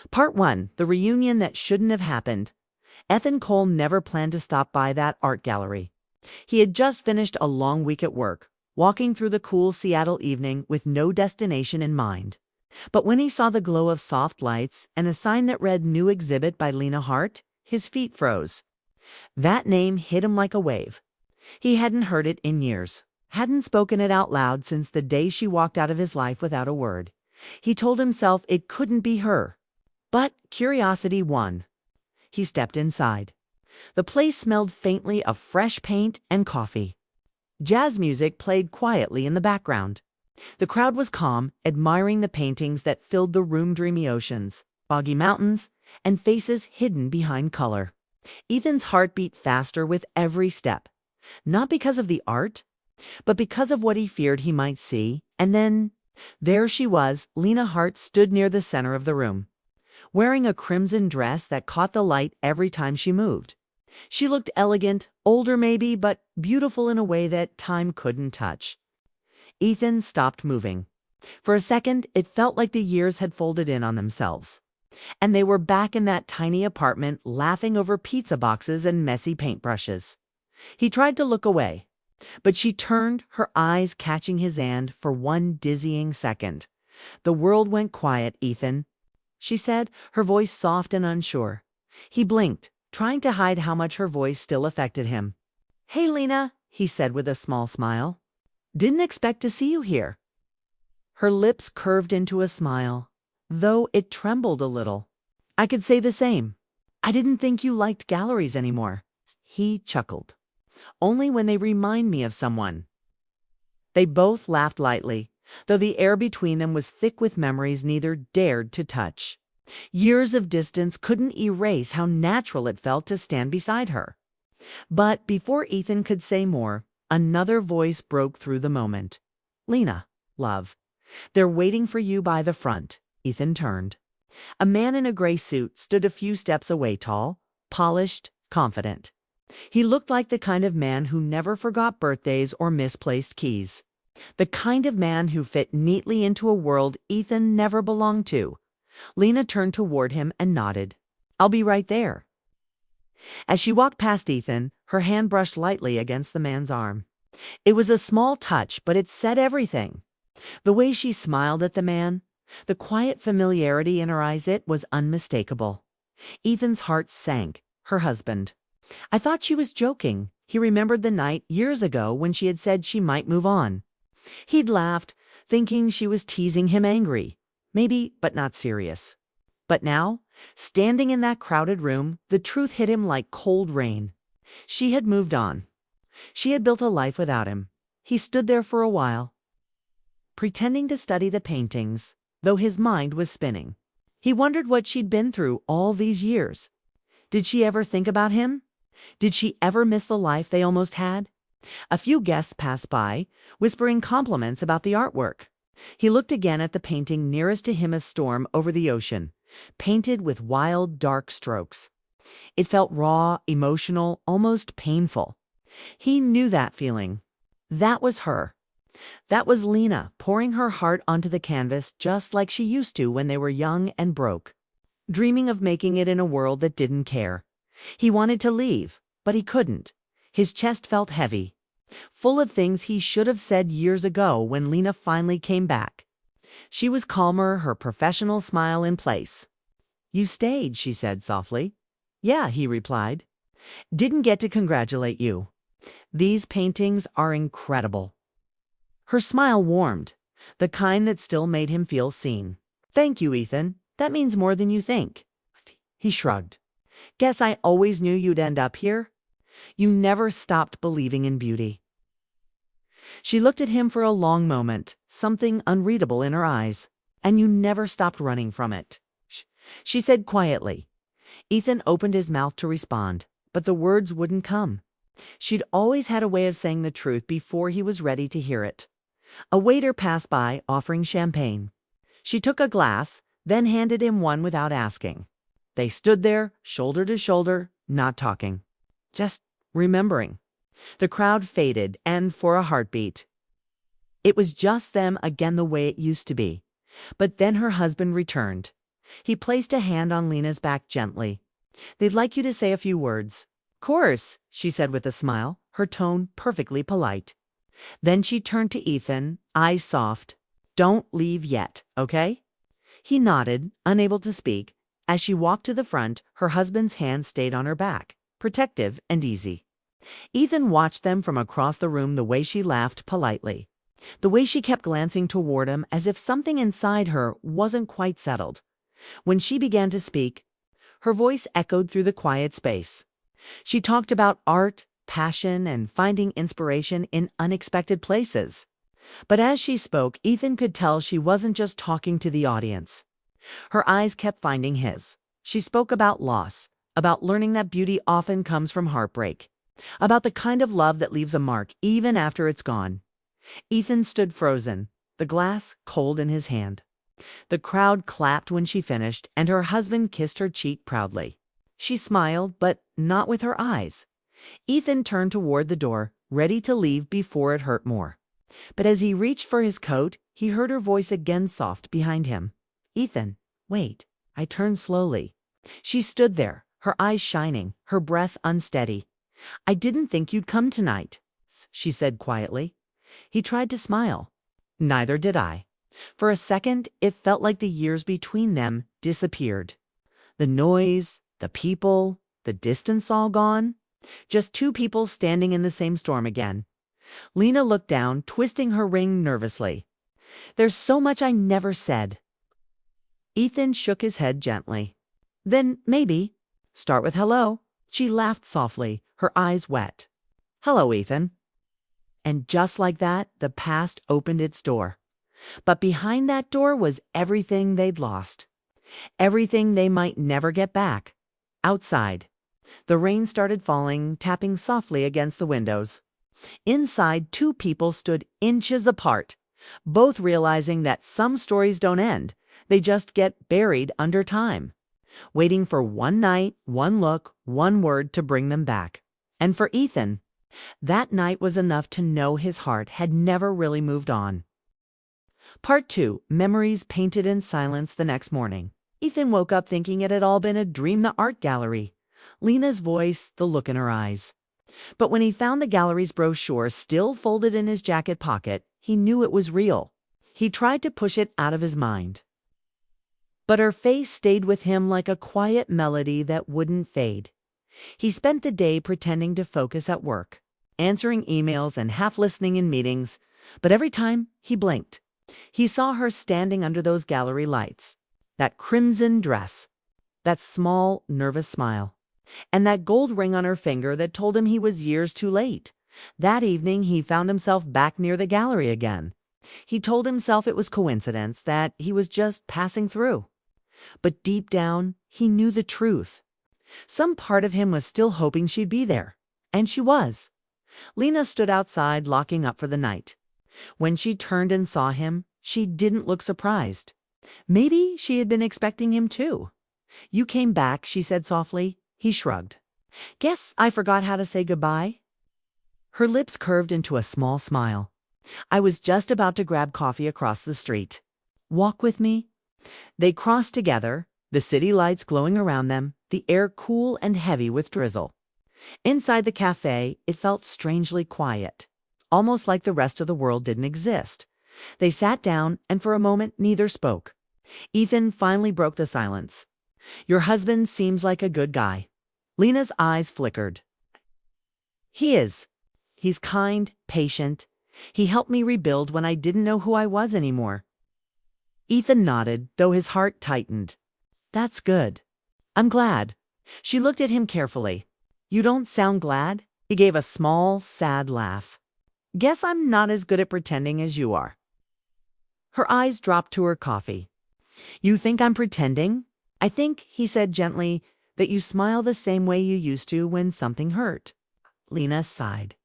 Part 1. The reunion that shouldn't have happened. Ethan Cole never planned to stop by that art gallery. He had just finished a long week at work, walking through the cool Seattle evening with no destination in mind. But when he saw the glow of soft lights and a sign that read New Exhibit by Lena Hart, his feet froze. That name hit him like a wave. He hadn't heard it in years, hadn't spoken it out loud since the day she walked out of his life without a word. He told himself it couldn't be her. But curiosity won. He stepped inside. The place smelled faintly of fresh paint and coffee. Jazz music played quietly in the background. The crowd was calm, admiring the paintings that filled the room. Dreamy oceans, boggy mountains, and faces hidden behind color. Ethan's heart beat faster with every step. Not because of the art, but because of what he feared he might see. And then, there she was. Lena Hart stood near the center of the room, wearing a crimson dress that caught the light every time she moved. She looked elegant, older maybe, but beautiful in a way that time couldn't touch. Ethan stopped moving. For a second, it felt like the years had folded in on themselves. And they were back in that tiny apartment, laughing over pizza boxes and messy paintbrushes. He tried to look away, but she turned, her eyes catching his hand for one dizzying second. "The world went quiet, Ethan," she said, her voice soft and unsure. He blinked, trying to hide how much her voice still affected him. "Hey, Lena," he said with a small smile. "Didn't expect to see you here." Her lips curved into a smile, though it trembled a little. "I could say the same. I didn't think you liked galleries anymore." He chuckled. "Only when they remind me of someone." They both laughed lightly, though the air between them was thick with memories neither dared to touch. Years of distance couldn't erase how natural it felt to stand beside her. But before Ethan could say more, another voice broke through the moment. "Lena, love, they're waiting for you by the front." Ethan turned. A man in a gray suit stood a few steps away, tall, polished, confident. He looked like the kind of man who never forgot birthdays or misplaced keys. The kind of man who fit neatly into a world Ethan never belonged to. Lena turned toward him and nodded. "I'll be right there." As she walked past Ethan, her hand brushed lightly against the man's arm. It was a small touch, but it said everything. The way she smiled at the man, the quiet familiarity in her eyes, it was unmistakable. Ethan's heart sank. Her husband. I thought she was joking. He remembered the night years ago when she had said she might move on. He'd laughed, thinking she was teasing him, angry. Maybe, but not serious. But now, standing in that crowded room, the truth hit him like cold rain. She had moved on. She had built a life without him. He stood there for a while, pretending to study the paintings, though his mind was spinning. He wondered what she'd been through all these years. Did she ever think about him? Did she ever miss the life they almost had? A few guests passed by, whispering compliments about the artwork. He looked again at the painting nearest to him, a storm over the ocean, painted with wild, dark strokes. It felt raw, emotional, almost painful. He knew that feeling. That was her. That was Lena, pouring her heart onto the canvas just like she used to when they were young and broke, dreaming of making it in a world that didn't care. He wanted to leave, but he couldn't. His chest felt heavy, full of things he should have said years ago when Lena finally came back. She was calmer, her professional smile in place. "You stayed," she said softly. "Yeah," he replied. "Didn't get to congratulate you. These paintings are incredible." Her smile warmed, the kind that still made him feel seen. "Thank you, Ethan. That means more than you think." He shrugged. "Guess I always knew you'd end up here. You never stopped believing in beauty." She looked at him for a long moment, something unreadable in her eyes. "And you never stopped running from it," she said quietly. Ethan opened his mouth to respond, but the words wouldn't come. She'd always had a way of saying the truth before he was ready to hear it. A waiter passed by, offering champagne. She took a glass, then handed him one without asking. They stood there, shoulder to shoulder, not talking, just remembering. The crowd faded, and for a heartbeat, it was just them again, the way it used to be. But then her husband returned. He placed a hand on Lena's back gently. "They'd like you to say a few words." "Course," she said with a smile, her tone perfectly polite. Then she turned to Ethan, eyes soft. "Don't leave yet, okay?" He nodded, unable to speak. As she walked to the front, her husband's hand stayed on her back, protective and easy. Ethan watched them from across the room, the way she laughed politely, the way she kept glancing toward him as if something inside her wasn't quite settled. When she began to speak, her voice echoed through the quiet space. She talked about art, passion, and finding inspiration in unexpected places. But as she spoke, Ethan could tell she wasn't just talking to the audience. Her eyes kept finding his. She spoke about loss, about learning that beauty often comes from heartbreak, about the kind of love that leaves a mark even after it's gone. Ethan stood frozen, the glass cold in his hand. The crowd clapped when she finished, and her husband kissed her cheek proudly. She smiled, but not with her eyes. Ethan turned toward the door, ready to leave before it hurt more. But as he reached for his coat, he heard her voice again, soft, behind him. "Ethan, wait." I turned slowly. She stood there, her eyes shining, her breath unsteady. "I didn't think you'd come tonight," she said quietly. He tried to smile. Neither did I. For a second, it felt like the years between them disappeared. The noise, the people, the distance all gone. Just two people standing in the same storm again. Lena looked down, twisting her ring nervously. "There's so much I never said." Ethan shook his head gently. "Then maybe start with hello." She laughed softly, her eyes wet. "Hello, Ethan." And just like that, the past opened its door. But behind that door was everything they'd lost. Everything they might never get back. Outside, the rain started falling, tapping softly against the windows. Inside, two people stood inches apart, both realizing that some stories don't end. They just get buried under time, waiting for one night, one look, one word to bring them back. And for Ethan, that night was enough to know his heart had never really moved on. Part 2, Memories Painted in Silence. The next morning, Ethan woke up thinking it had all been a dream, the art gallery, Lena's voice, the look in her eyes. But when he found the gallery's brochure still folded in his jacket pocket, he knew it was real. He tried to push it out of his mind. But her face stayed with him like a quiet melody that wouldn't fade. He spent the day pretending to focus at work, answering emails and half listening in meetings, but every time he blinked, he saw her standing under those gallery lights, that crimson dress, that small, nervous smile, and that gold ring on her finger that told him he was years too late. That evening, he found himself back near the gallery again. He told himself it was coincidence, that he was just passing through. But deep down, he knew the truth. Some part of him was still hoping she'd be there. And she was. Lena stood outside, locking up for the night. When she turned and saw him, she didn't look surprised. Maybe she had been expecting him too. "You came back," she said softly. He shrugged. "Guess I forgot how to say goodbye." Her lips curved into a small smile. "I was just about to grab coffee across the street. Walk with me?" They crossed together, the city lights glowing around them, the air cool and heavy with drizzle. Inside the cafe, it felt strangely quiet, almost like the rest of the world didn't exist. They sat down, and for a moment neither spoke. Ethan finally broke the silence. "Your husband seems like a good guy." Lena's eyes flickered. "He is. He's kind, patient. He helped me rebuild when I didn't know who I was anymore." Ethan nodded, though his heart tightened. "That's good. I'm glad." She looked at him carefully. "You don't sound glad." He gave a small, sad laugh. "Guess I'm not as good at pretending as you are." Her eyes dropped to her coffee. "You think I'm pretending?" "I think," he said gently, "that you smile the same way you used to when something hurt." Lena sighed.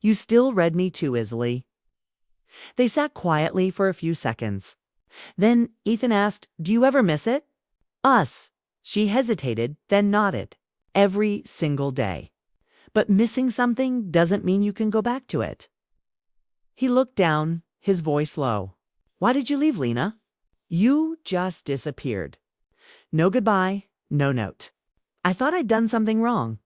"You still read me too easily." They sat quietly for a few seconds. Then Ethan asked, "Do you ever miss it?" "Us." She hesitated, then nodded. "Every single day. But missing something doesn't mean you can go back to it." He looked down, his voice low. "Why did you leave, Lena?" "You just disappeared." No goodbye, no note. I thought I'd done something wrong.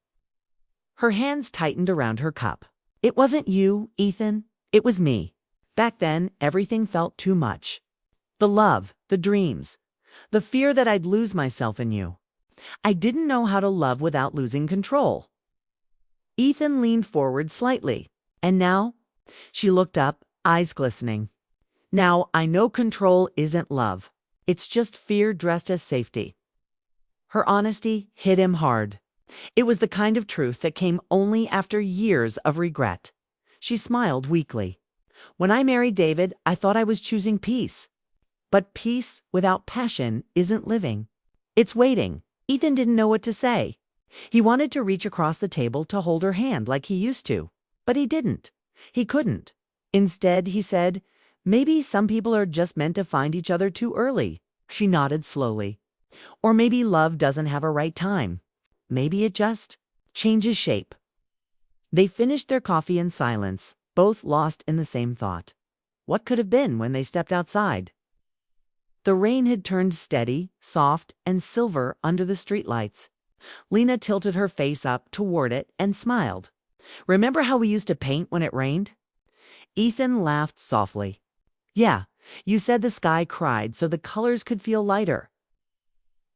Her hands tightened around her cup. It wasn't you, Ethan. It was me. Back then, everything felt too much. The love, the dreams, the fear that I'd lose myself in you. I didn't know how to love without losing control. Ethan leaned forward slightly. And now? She looked up, eyes glistening. Now I know control isn't love. It's just fear dressed as safety. Her honesty hit him hard. It was the kind of truth that came only after years of regret. She smiled weakly. When I married David, I thought I was choosing peace. But peace without passion isn't living. It's waiting. Ethan didn't know what to say. He wanted to reach across the table to hold her hand like he used to, but he didn't. He couldn't. Instead, he said, "Maybe some people are just meant to find each other too early." She nodded slowly. Or maybe love doesn't have a right time. Maybe it just changes shape. They finished their coffee in silence, both lost in the same thought. What could have been when they stepped outside? The rain had turned steady, soft, and silver under the streetlights. Lena tilted her face up toward it and smiled. Remember how we used to paint when it rained? Ethan laughed softly. Yeah, you said the sky cried so the colors could feel lighter.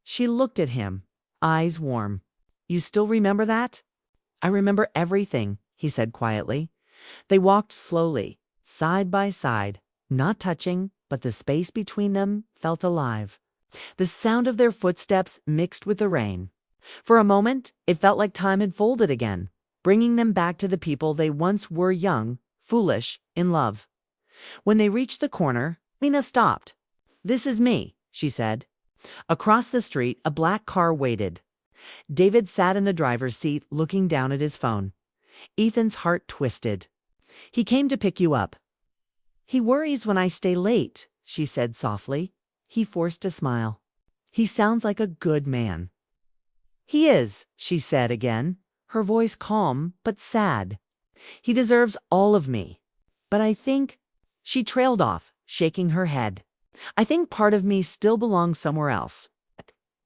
She looked at him, eyes warm. You still remember that? I remember everything, he said quietly. They walked slowly, side by side, not touching, but the space between them felt alive. The sound of their footsteps mixed with the rain. For a moment, it felt like time had folded again, bringing them back to the people they once were, young, foolish, in love. When they reached the corner, Lena stopped. "This is me," she said. Across the street, a black car waited. David sat in the driver's seat, looking down at his phone. Ethan's heart twisted. "He came to pick you up." "He worries when I stay late," she said softly. He forced a smile. "He sounds like a good man." "He is," she said again, her voice calm but sad. "He deserves all of me. But I think—" She trailed off, shaking her head. "I think part of me still belongs somewhere else."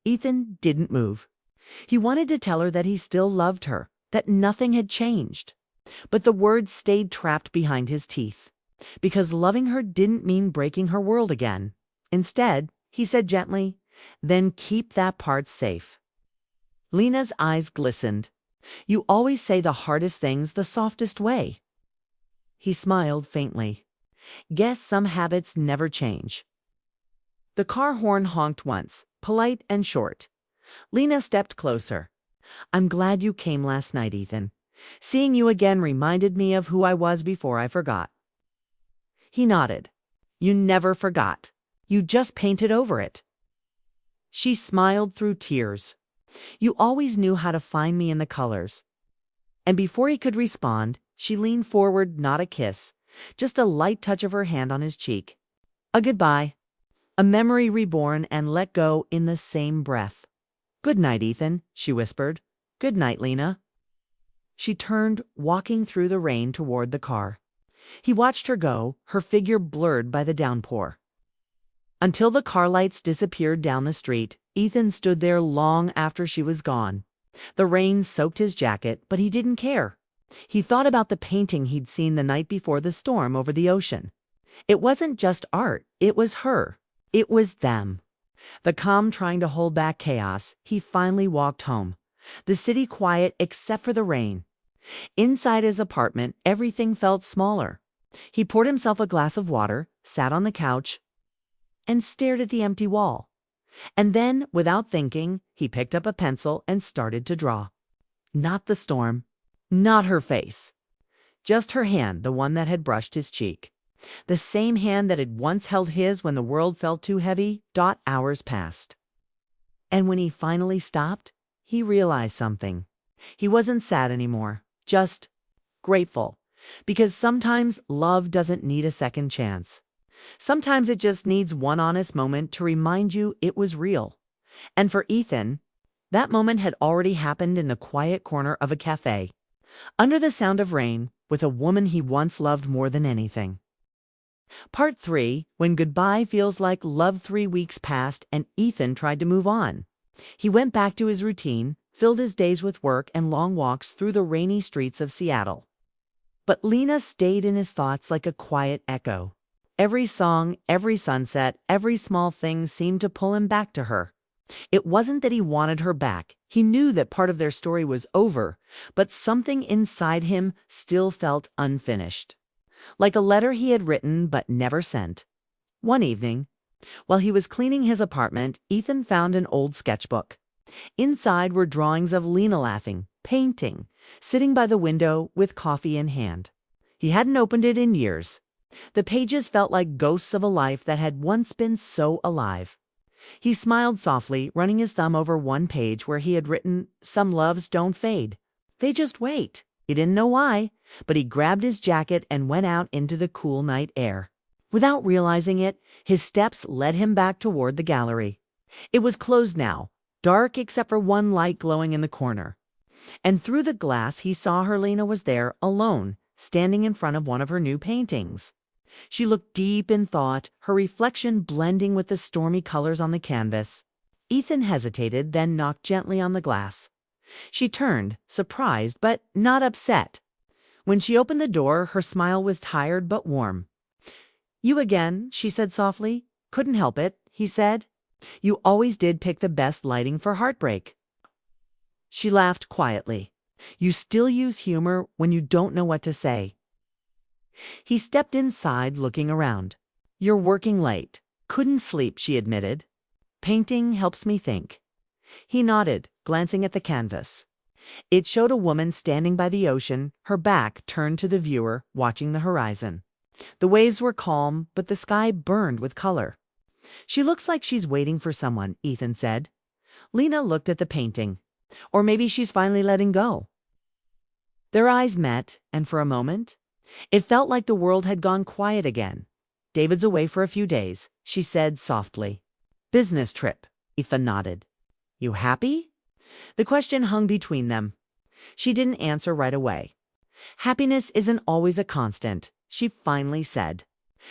Ethan didn't move. He wanted to tell her that he still loved her, that nothing had changed. But the words stayed trapped behind his teeth. Because loving her didn't mean breaking her world again. Instead, he said gently, "Then keep that part safe." Lena's eyes glistened. "You always say the hardest things the softest way." He smiled faintly. "Guess some habits never change." The car horn honked once, polite and short. Lena stepped closer. "I'm glad you came last night, Ethan. Seeing you again reminded me of who I was before I forgot." He nodded. "You never forgot. You just painted over it." She smiled through tears. "You always knew how to find me in the colors." And before he could respond, she leaned forward, not a kiss, just a light touch of her hand on his cheek. A goodbye. A memory reborn and let go in the same breath. "Good night, Ethan," she whispered. "Good night, Lena." She turned, walking through the rain toward the car. He watched her go, her figure blurred by the downpour. Until the car lights disappeared down the street, Ethan stood there long after she was gone. The rain soaked his jacket, but he didn't care. He thought about the painting he'd seen the night before the storm over the ocean. It wasn't just art, it was her. It was them. The calm trying to hold back chaos, he finally walked home. The city quiet except for the rain. Inside his apartment, everything felt smaller. He poured himself a glass of water, sat on the couch, and stared at the empty wall. And then, without thinking, he picked up a pencil and started to draw. Not the storm, not her face. Just her hand, the one that had brushed his cheek. The same hand that had once held his when the world felt too heavy. Hours passed. And when he finally stopped, he realized something. He wasn't sad anymore, just grateful. Because sometimes love doesn't need a second chance. Sometimes it just needs one honest moment to remind you it was real. And for Ethan, that moment had already happened in the quiet corner of a cafe, under the sound of rain, with a woman he once loved more than anything. Part 3, when goodbye feels like love. 3 weeks passed and Ethan tried to move on. He went back to his routine, filled his days with work and long walks through the rainy streets of Seattle. But Lena stayed in his thoughts like a quiet echo. Every song, every sunset, every small thing seemed to pull him back to her. It wasn't that he wanted her back. He knew that part of their story was over, but something inside him still felt unfinished. Like a letter he had written but never sent. One evening, while he was cleaning his apartment, Ethan found an old sketchbook. Inside were drawings of Lena laughing, painting, sitting by the window with coffee in hand. He hadn't opened it in years. The pages felt like ghosts of a life that had once been so alive. He smiled softly, running his thumb over one page where he had written, "Some loves don't fade. They just wait." He didn't know why, but he grabbed his jacket and went out into the cool night air. Without realizing it, his steps led him back toward the gallery. It was closed now, dark except for one light glowing in the corner. And through the glass he saw Lena was there, alone, standing in front of one of her new paintings. She looked deep in thought, her reflection blending with the stormy colors on the canvas. Ethan hesitated, then knocked gently on the glass. She turned, surprised but not upset. When she opened the door, her smile was tired but warm. "You again," she said softly. "Couldn't help it," he said. "You always did pick the best lighting for heartbreak." She laughed quietly. "You still use humor when you don't know what to say." He stepped inside, looking around. "You're working late." "Couldn't sleep," she admitted. "Painting helps me think." He nodded, glancing at the canvas. It showed a woman standing by the ocean, her back turned to the viewer, watching the horizon. The waves were calm, but the sky burned with color. "She looks like she's waiting for someone," Ethan said. Lena looked at the painting. "Or maybe she's finally letting go." Their eyes met, and for a moment, it felt like the world had gone quiet again. "David's away for a few days," she said softly. "Business trip," Ethan nodded. "You happy?" The question hung between them. She didn't answer right away. "Happiness isn't always a constant," she finally said.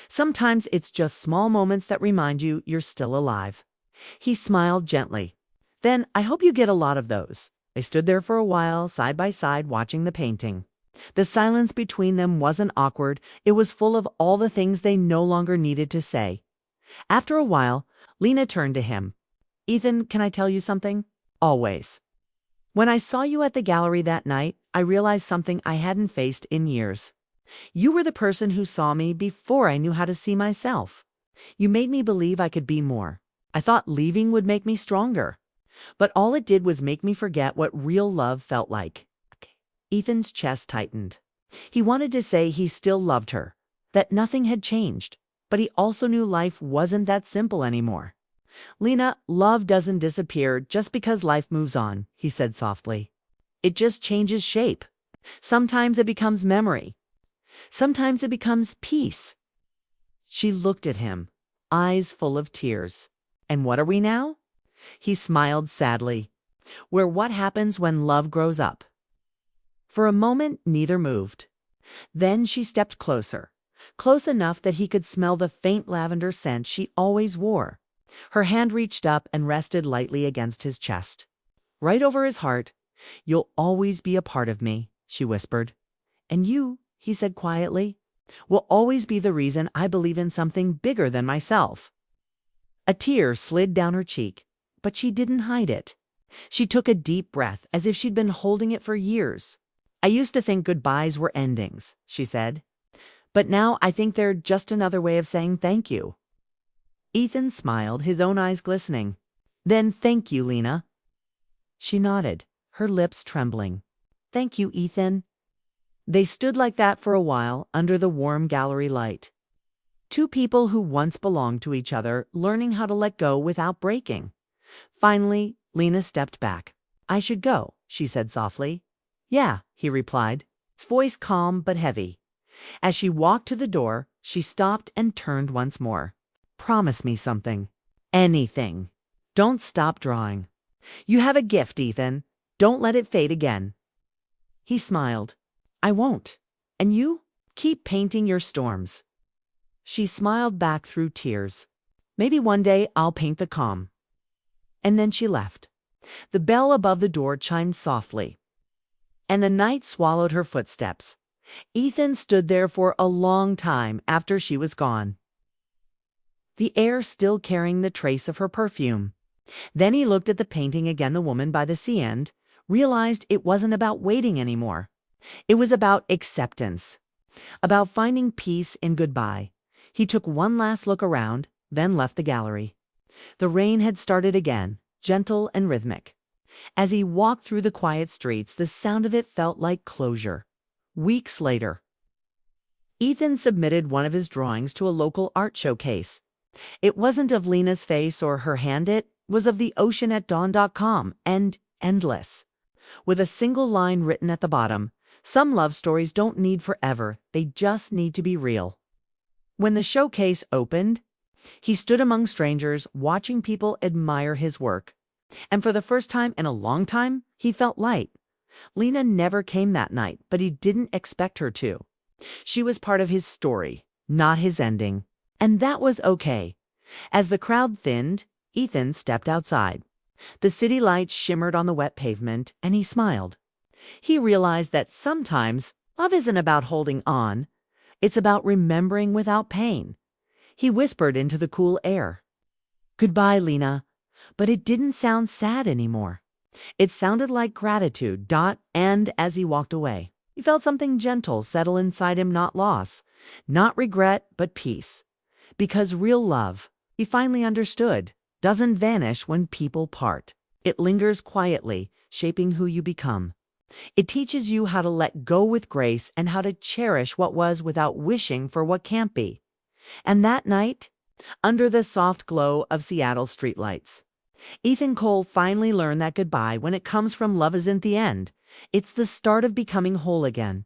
"Sometimes it's just small moments that remind you you're still alive." He smiled gently. "Then I hope you get a lot of those." They stood there for a while, side by side, watching the painting. The silence between them wasn't awkward. It was full of all the things they no longer needed to say. After a while, Lena turned to him. "Ethan, can I tell you something?" "Always." "When I saw you at the gallery that night, I realized something I hadn't faced in years. You were the person who saw me before I knew how to see myself. You made me believe I could be more. I thought leaving would make me stronger. But all it did was make me forget what real love felt like." Ethan's chest tightened. He wanted to say he still loved her, that nothing had changed, but he also knew life wasn't that simple anymore. "Lena, love doesn't disappear just because life moves on," he said softly. "It just changes shape. Sometimes it becomes memory. Sometimes it becomes peace." She looked at him, eyes full of tears. "And what are we now?" He smiled sadly. "We're what happens when love grows up." For a moment, neither moved. Then she stepped closer, close enough that he could smell the faint lavender scent she always wore. Her hand reached up and rested lightly against his chest. Right over his heart. "You'll always be a part of me," she whispered. "And you," he said quietly, "will always be the reason I believe in something bigger than myself." A tear slid down her cheek, but she didn't hide it. She took a deep breath, as if she'd been holding it for years. "I used to think goodbyes were endings," she said. "But now I think they're just another way of saying thank you." Ethan smiled, his own eyes glistening. "Then thank you, Lena." She nodded, her lips trembling. "Thank you, Ethan." They stood like that for a while, under the warm gallery light. Two people who once belonged to each other, learning how to let go without breaking. Finally, Lena stepped back. "I should go," she said softly. "Yeah," he replied, his voice calm but heavy. As she walked to the door, she stopped and turned once more. "Promise me something. Anything. Don't stop drawing. You have a gift, Ethan. Don't let it fade again." He smiled. "I won't. And you? Keep painting your storms." She smiled back through tears. "Maybe one day I'll paint the calm." And then she left. The bell above the door chimed softly, and the night swallowed her footsteps. Ethan stood there for a long time after she was gone, the air still carrying the trace of her perfume. Then he looked at the painting again, the woman by the sea end, realized it wasn't about waiting anymore. It was about acceptance, about finding peace in goodbye. He took one last look around, then left the gallery. The rain had started again, gentle and rhythmic. As he walked through the quiet streets, the sound of it felt like closure. Weeks later, Ethan submitted one of his drawings to a local art showcase. It wasn't of Lena's face or her hand, it was of the ocean at dawn.com, and endless. With a single line written at the bottom, "Some love stories don't need forever, they just need to be real." When the showcase opened, he stood among strangers, watching people admire his work. And for the first time in a long time, he felt light. Lena never came that night, but he didn't expect her to. She was part of his story, not his ending. And that was okay. As the crowd thinned, Ethan stepped outside. The city lights shimmered on the wet pavement, and he smiled. He realized that sometimes love isn't about holding on. It's about remembering without pain. He whispered into the cool air, "Goodbye, Lena." But it didn't sound sad anymore. It sounded like gratitude. And as he walked away, he felt something gentle settle inside him, not loss, not regret, but peace. Because real love, he finally understood, doesn't vanish when people part. It lingers quietly, shaping who you become. It teaches you how to let go with grace and how to cherish what was without wishing for what can't be. And that night, under the soft glow of Seattle streetlights, Ethan Cole finally learned that goodbye, when it comes from love, isn't the end. It's the start of becoming whole again.